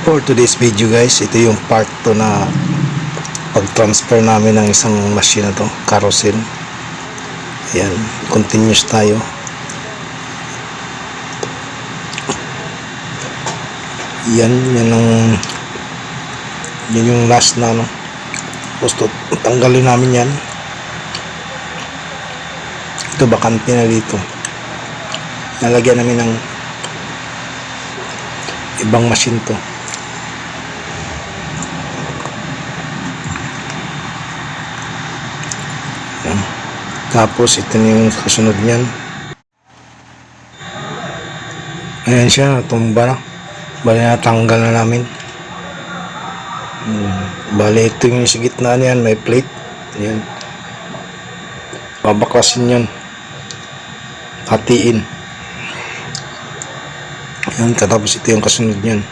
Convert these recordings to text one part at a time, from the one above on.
For today's video guys, ito yung part 2 na pag-transfer namin ng isang machine na to, carousel. Ayan, continuous tayo. Yan yung last na gusto tanggalin namin yan. Ito bakante na dito. Nalagyan namin ng ibang machine to. Tapos ito na yung kasunod niyan. Ayan siya, tumba na. Bali natanggal na namin. Bali ito yung sa gitna niyan, may plate. Ayan. Babaklasin yan. Hatiin. Ayan, katapos ito yung kasunod niyan.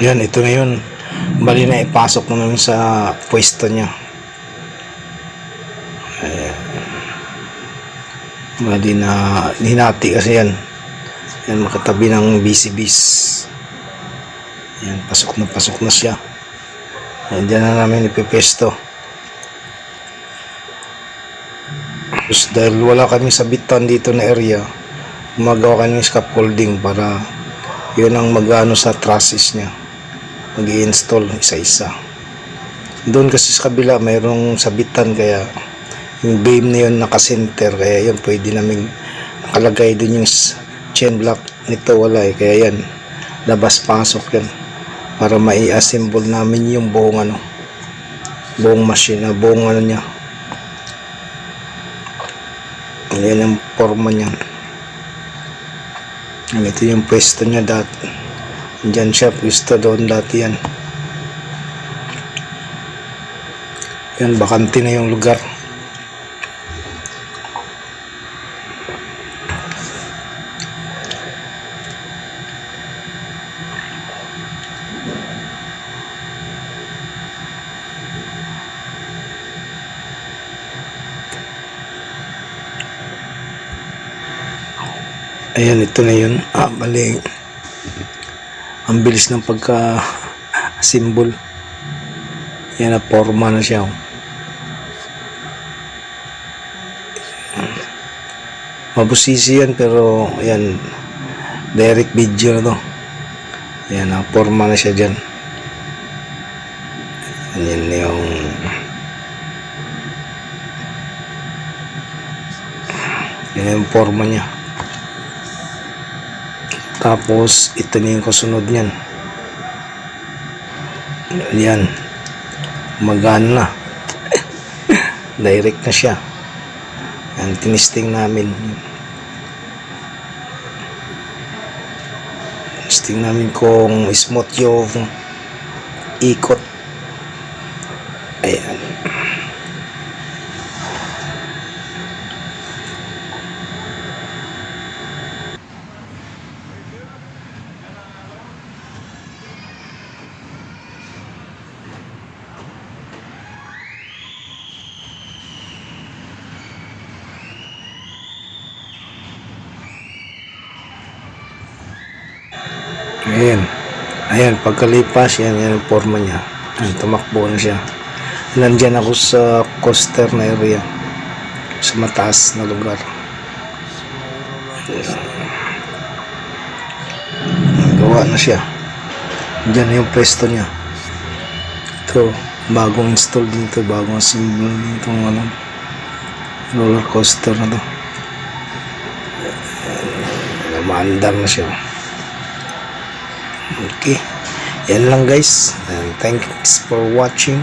Ayan, ito na yun. Bali na ipasok na namin sa pwesto niya. Bali na hinati kasi yan. Yan, makatabi ng BCBs. Yan, pasok na siya. Yan, dyan na namin ipipesto. Tapos dahil wala kami sabitan dito na area, gumagawa kami ng scaffolding para yun ang mag-ano sa trusses niya. Mag-i-install isa-isa. Doon kasi sa kabila mayroong sabitan, kaya yung beam na yun naka-center, kaya yun pwede namin nakalagay doon yung chain block. Nito wala kaya yan labas-pasok yan para mai-assemble namin yung buong buong machine, buong niya. Ayan yung forma niya. Ito yung pwesto niya dati. Diyan siya pwesto, doon dati yan. Yan, bakante na yung lugar. Ayan, ito na yun. Bali ang bilis ng pagka-symbol. Yan, na forma na siya. Mabusisi yan, pero yan, direct video na to. Yan, na forma na siya dyan. Yan yung forma niya. Tapos ito na yung kasunod niyan. Yan, magana na. Direct na siya. Yan, tinisting namin. Tinisting namin kung smooth yung ikot. Ayan. Ayan, pagkalipas yan ang forma niya. Ayan, tumakbo na siya. Nandyan ako sa coaster na area, sa mataas na lugar. Gawa na siya. Diyan yung pwesto niya. Ito, bagong install dito, bagong assemble dito roller coaster na to. Maandar na siya. Okay, yan lang guys, and thanks for watching.